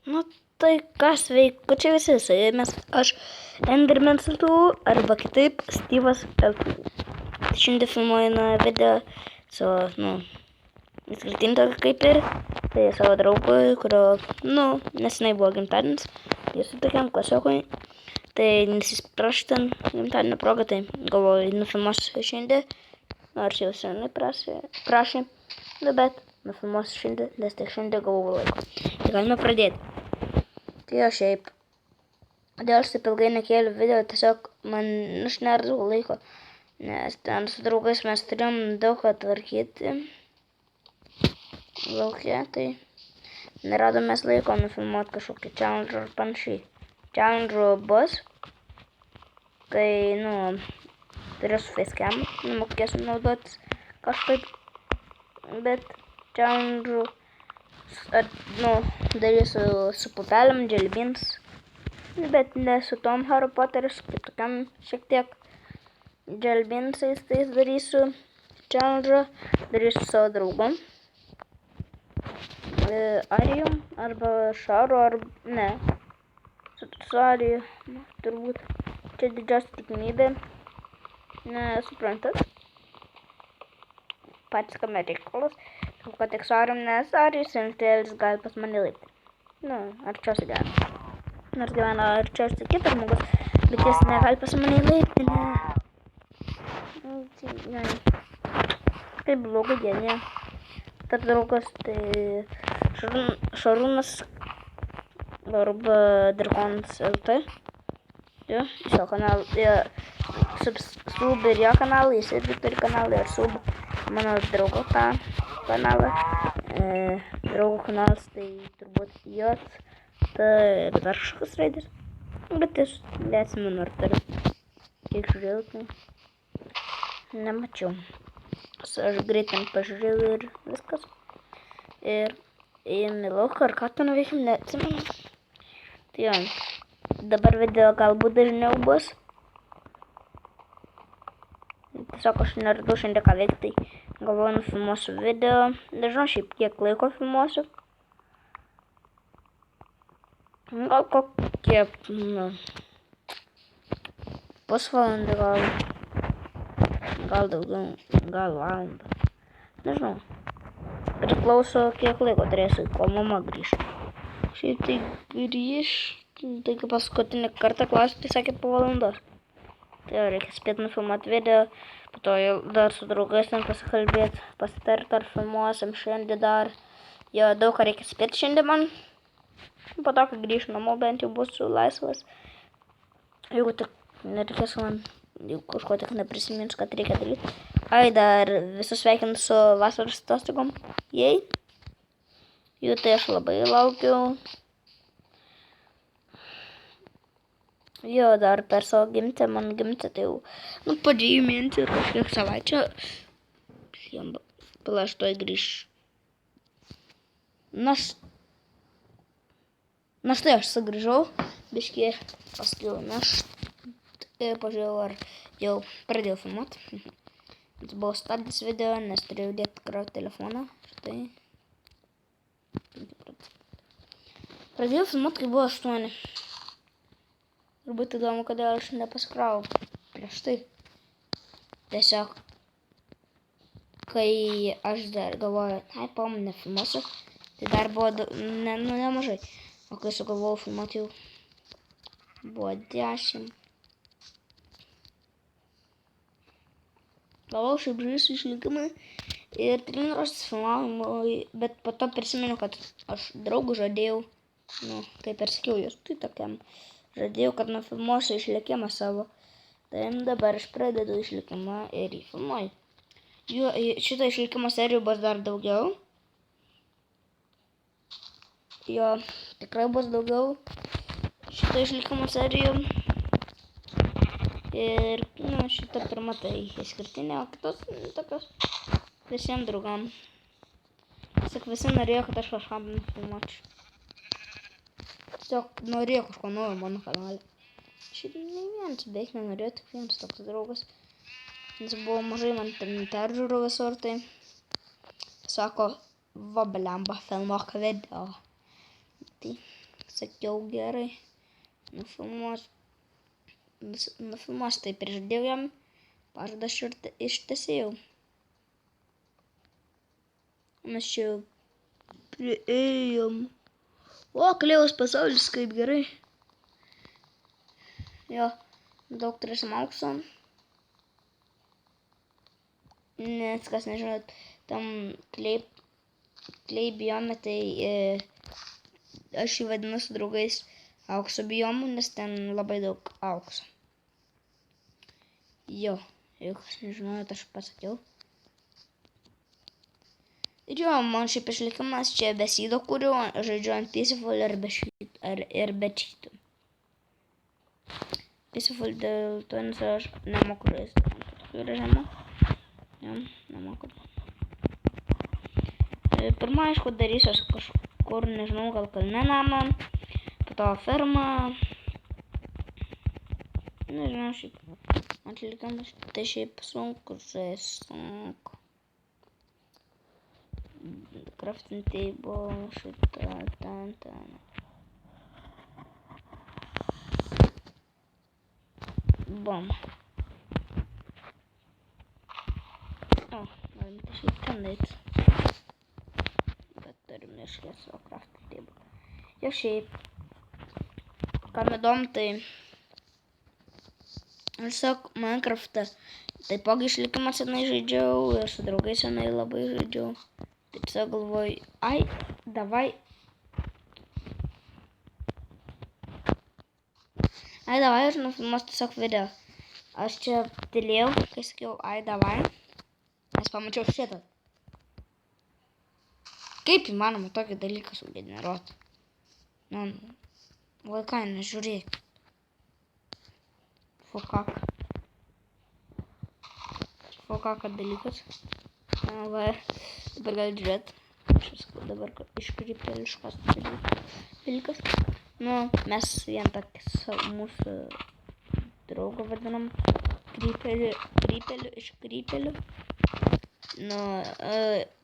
Nu tai kas veiku čia visi su jumis. Aš Enderman Sultų arba kitaip Styvas L2. Šiandien filmuoju video su, skirtinga kaip ir. Tai savo draugui, kurio, nesenai buvo gimtadienis. Jis su tokiam klasiokui. Tai nesiprašė ten gimtadienio proga, tai galvoju, nufilmuosiu šiandien. Nors jau senai prašė, bet nufilmuosiu šiandien, nes tik šiandien gavau laiko. Tai galime pradėti. Tai aš šiaip, dėl aš taip ilgai nekėliu video, tiesiog man neradau laiko, nes ten su draugais mes turėjom daug ką tvarkyti lauke, tai neradom mes laiko nufilmuoti kažkokį challenge ar panašiai. Challenge bus, tai, turiu su facecam, nemokėsiu naudotis kažkaip, bet challenge, darysiu su pupelėm, jelly beans, bet ne su tom Harry Potteris, kitokiam šiek tiek jelly beansais, tai darysiu challenge, darysiu savo draugom. Arijum, arba Šaru, arba ne. Su Ariju, turbūt čia didžiausia tikimybė. Nesuprantat? Patys kame reikalas. Kad tik su Arijum, nes Arijus Sentėlis gali pas mane laipti. Arčiausiai gyvena. Nors gyvena arčiausiai kitas žmogus, bet jis negali pas mane laipti, ne. Tai bloga diena. Tas draugas, tai Šarūnas arba Drakonas LT. Jo, iš jo kanalą, sub ir jo kanalą, jis irgi turi kanalą ir sub mano draugo tą kanalą. Draugo kanalas, tai turbūt jos, tai ir dar kažkas raidės. Bet aš neatsimenu, ar turiu. Kiek žiūrėjau, tai nemačiau. Aš greitai pažiūrėjau ir viskas. Ir ėjom į lauką, ar ką ten veikėm, neatsimenu. Tai jo, dabar video galbūt dažniau bus. Tiesiog aš neradau šiandien ką veikti, tai galvoju nufilmuosiu video. Nežinau šiaip kiek laiko filmuosiu. Gal kokie, pusvalandį gal daugiau, gal valandą. Nežinau. Priklauso kiek laiko turėsiu, kol mama grįš. Šiaip tai grįš, taigi paskutinį kartą klausiu, tai sakė po valandos. Tai jau reikia spėti nufilmuoti video, po to jau dar su draugais ten pasikalbėti, pasitarti ar filmuosim šiandien dar. Jo, daug ką reikia spėti šiandien man. Po to, kai grįšiu namo, bent jau būsiu laisvas. Jeigu tik nereikės man, jeigu kažko tik neprisiminsiu, kad reikia daryti. Ai, dar visus sveikinu su vasaros atostogom. Jei. Jų tai aš labai laukiau. Jo, dar per savo gimtę, man gimtę tai jau, po 2 mėnesių ir kažkiek savaičių. Pila aš toj grįšiu. Na štai aš sugrįžau, biškį paskiau ir pažiūrėjau, ar jau pradėjau filmuoti. Tai buvo stadis video, nes turėjau dėti krauti telefoną. Štai. Pradėjau filmuoti, kai buvo 8. Turbūt įdomu, kodėl aš nepasikrau prieš tai. Tiesiog, kai aš dar galvoju, nefilmuosiu, tai dar buvo nemažai. O kai sugalvojau filmuoti, jau buvo 10. Galvojau, šiaip žaisiu išlikimą ir treniruotis filmavimui, bet po to prisimenu, kad aš draugų žadėjau, kaip ir sakiau, jūs tai tokiam. Žadėjau, kad nufilmuosiu išlikimą savo. Tai dabar aš pradedu išlikimą ir jį filmuoju. Šito išlikimo serijų bus dar daugiau. Jo, tikrai bus daugiau šito išlikimo serijų. Ir, šita pirma tai išskirtinė, o kitos tokios visiems draugam. Tiesiog visi norėjo, kad aš kažką nufilmuočiau. Tiesiog norėjo kažko naujo mano kanale. Šiaip nei vienas, beveik nenorėjo, tik vienas toks draugas. Nes buvo mažai man ten peržiūrų visur, tai sako, va blemba, filmuok video. Tai sakiau gerai. Nufilmuos tai prižadėjau jam. Pažadą aš ir ištesėjau. Mes čia priėjom. O, Klėjaus pasaulis, kaip gerai. Jo, daug turėsim aukso. Nes kas nežinot, tam klei biome, tai aš jį vadinu su draugais aukso biomu, nes ten labai daug aukso. Jo, jeigu kas nežinojot, aš pasakiau. Ir jo, man šiaip išlikimas čia be sydo kuriu, žaidžiu ant Peaceful ir be cheatų. Peaceful dėl to, nes aš nemoku žaisti ant tokių režimų. Jo, nemoku. Pirmą, aišku, darysiu aš kažkur, nežinau, gal kalne namą, po to fermą. Nežinau, šiaip atlikimas, tai šiaip sunku žaisti. Crafting table, šitą, ten. Bom. O, galim tiesiog ten dėti. Bet turim iškės savo crafting table. Jo šiaip, kam įdomu, tai tiesiog Minecraft'ą taipogi išlikimą senai žaidžiau ir su draugais senai labai žaidžiau. Taip tiesiog galvoju, davai, aš nufilmuosiu tiesiog video. Aš čia tylėjau, kai sakiau, davai, nes pamačiau šitą. Kaip įmanoma tokį dalyką sugeneruoti? Vaikai, nežiūrėk. Fokaka dalykas. Va, dabar gali žiūrėt. Aš sakau, dabar iškrypėliškas dalykas. Mes vien tokį mūsų draugą vadinam krypeliu iš krypelių.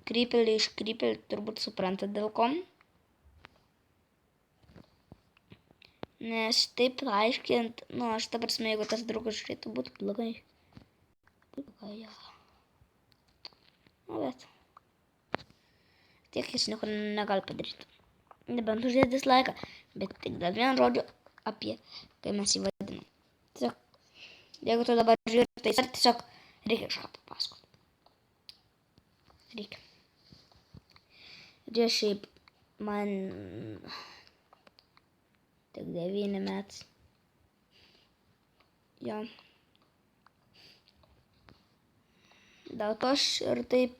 Krypelį iš krypelių turbūt suprantat dėl ko. Nes taip aiškint, aš ta prasme, jeigu tas draugas žiūrėtų, būtų blogai. Jo. Bet tiek jis nieko negali padaryti. Nebent uždėti dislaiką, bet tik dėl vieną žodžių apie, kai mes jį vadinam. Tiesiog, jeigu tu dabar žiūri, tai tiesiog reikia kažką papasakoti. Reikia. Ir šiaip man tik 9 metai. Jo. Dėl to aš ir taip,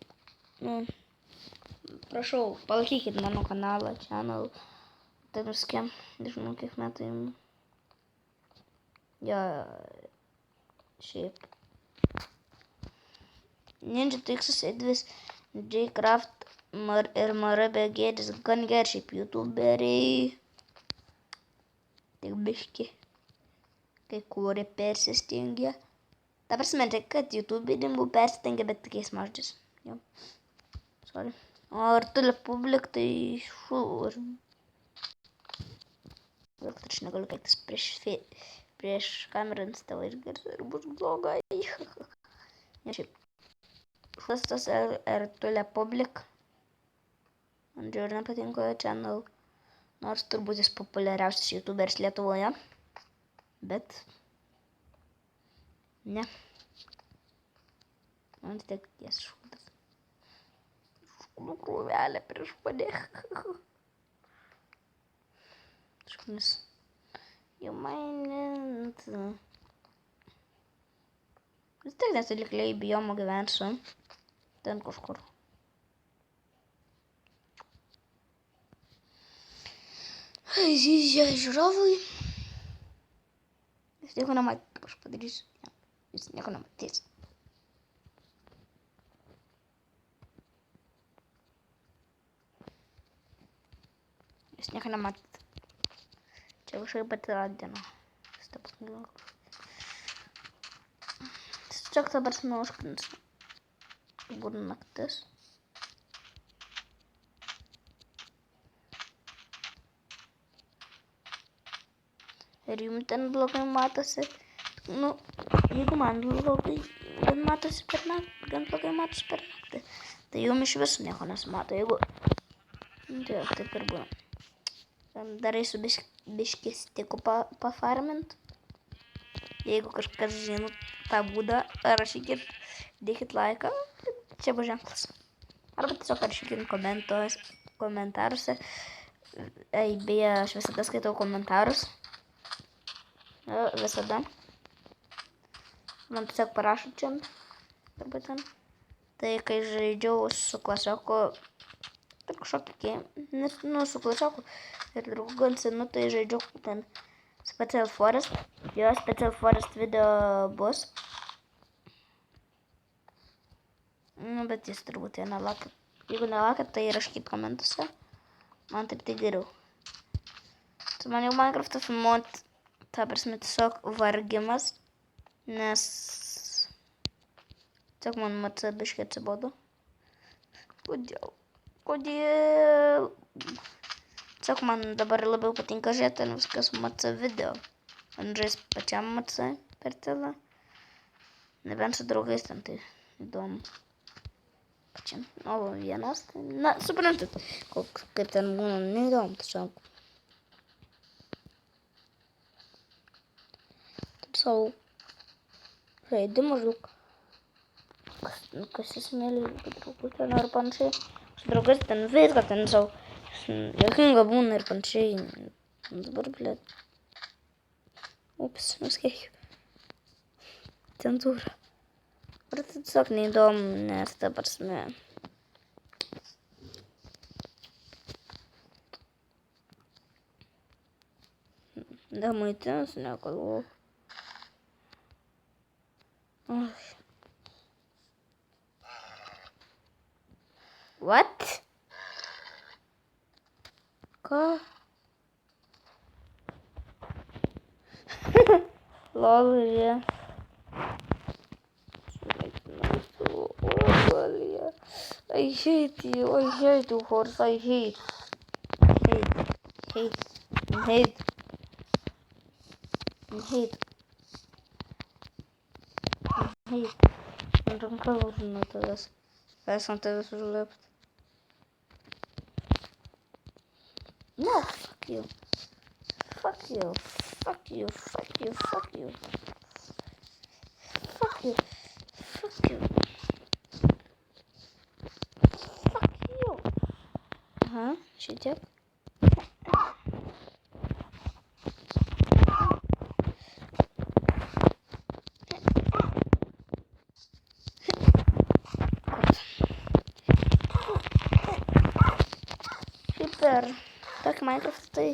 prašau, palaikykit mano kanalą, channel. Taip viskiem, nežinau, kiek metų jums. Jo, šiaip. Ninja Tixas, Edvis, J-Craft ir MRBG'is gan geri šiaip youtuberiai. Tik biški, kai kurie persistengia. Ta prasme, tai kad youtuberiai persistengia, bet tokiais maždžiais. Jo, sorry. O ir tuli publik, tai šūr. Aš negaliu keiktis prieš kamerą ant tavo išgirsti ir bus blogai. Ne šiaip. Šustas ir tuli publik. Man žiūri nepatinka channel. Nors turbūt jis populiariausias youtuberis Lietuvoje. Bet ne. Man tik ties šūdas. Šūdų krūvelė prieš mane. Šūdas. Jau mainint. Vis tiek nesilikliai biomą gyvensiu. Ten kažkur. Žiūrovui. Jūs nieko nematys, kaip aš padarysiu. Jūs nieko nematys. Jūs nieko nematys. Čia kažkaip pati diena. Tiesiog dabar užkrinsiu. Būna naktis. Ir jums ten blogai matosi. Nu, jeigu man blogai matosi per naktį, gan blogai matosi per naktį, tai jums iš viso nieko nesimato. Jeigu... Tai taip ir būna. Dar eisiu biškį stikų pafarmint. Jeigu kažkas žino tą būdą, rašykit, dėkit laiką, čia bus ženklas. Arba tiesiog rašykit komentaruose. Beje, aš visada skaitau komentarus. Visada. Man tiesiog parašo čia. Arba ten. Tai kai žaidžiau su klasioku, tai kažkokį, su klasioku ir draugu senu, tai žaidžiau ten Special Forest. Jo Special Forest video bus. Bet jis turbūt jau nelakė. Jeigu nelakė, tai rašykit komentuose. Man taip tai geriau. Tai man jau Minecraft'ą filmuot, ta prasme, tiesiog vargimas. Nes... Tiesiog man MC biškai atsibodo. Kodėl? Tiesiog man dabar labiau patinka žiūrėti viskas MC video. Man žais pačiam MC per telą. Nebent su draugais ten tai įdomu. Pačiam. O vienas tai... Na, suprantat, kaip ten būna neįdomu tiesiog. Taip savo žaidimų žauk. Kas jis mėly, draugų ten ar panašiai. Su draugais ten viską ten savo. Jokinga būna ir panašiai. Dabar, blėt. Ups, nuskėkiu. Cenzūra. Ar tai tiesiog neįdomu, nes ta prasme. Damaitinus nekalbu. What? Ką? Lol, yeah. I hate you, horse, I hate. Man ranka lūžo nuo tavęs. Es ant tavęs užlipt. No, fuck you. Fuck you. Aha, šitiek. Per tokį Minecraft tai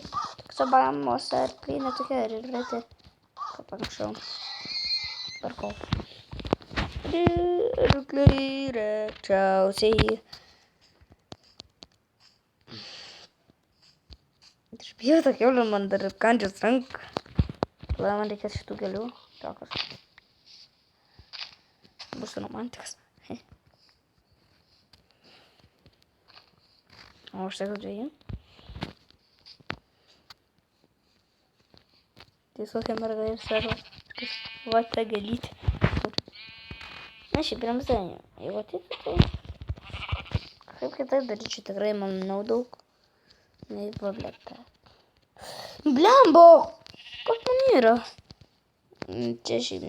sabamuose arkliai netokie ir reti, kaip anksčiau. Per ko? Arkliai rečiausiai. Aš bijau tą kiaulę, man dar kandžias ranką. Tada man reikės šitų gėlių. Tokios. Būsiu romantikas. O aš sakau dviejų. Tiesiog merga ir savo. Va ta gėlytė. Na šiaip remsdainė. Jeigu taip, tai... Kaip kitaip daryčiau, tikrai manau daug. Nei pablėta. Blembo! Kas man yra? Čia šiaip...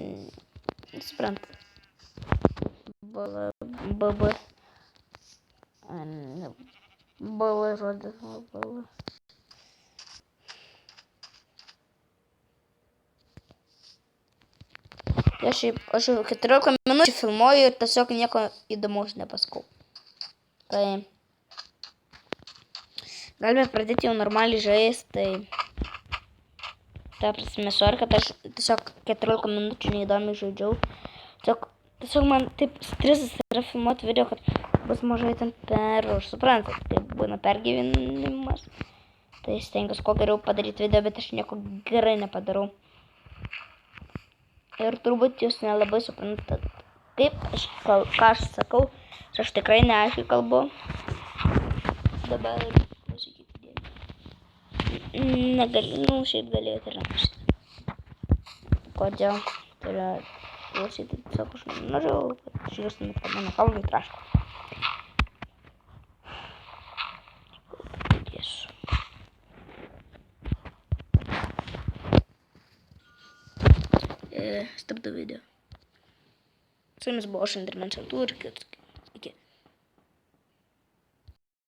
Nesuprantu. BB. Bala žodis, bala. Aš jau 14 minučių filmuoju ir tiesiog nieko įdomaus nepasakau. Tai... Galime pradėti jau normaliai žaisti, tai... Ta prasme, sorry, kad aš tiesiog 14 minučių neįdomiai žaidžiau. Tiesiog man taip stresas yra filmuoti video, kad bus mažai ten aš suprantu, tai būna pergyvenimas. Tai stengiuosi kuo geriau padaryti video, bet aš nieko gerai nepadarau. Ir turbūt jūs nelabai suprantat, kaip ką aš sakau, aš tikrai neaiškiai kalbu. Dabar klausykite dėmesio. Negali, šiaip galėjote rašyti. kodėl turiu klausyti tiesiog aš norėjau, kad žiūrėstumėt mano kalbą į trašką. Stabdo video. Su jumis buvo aš, Enderman Šaltų ir iki.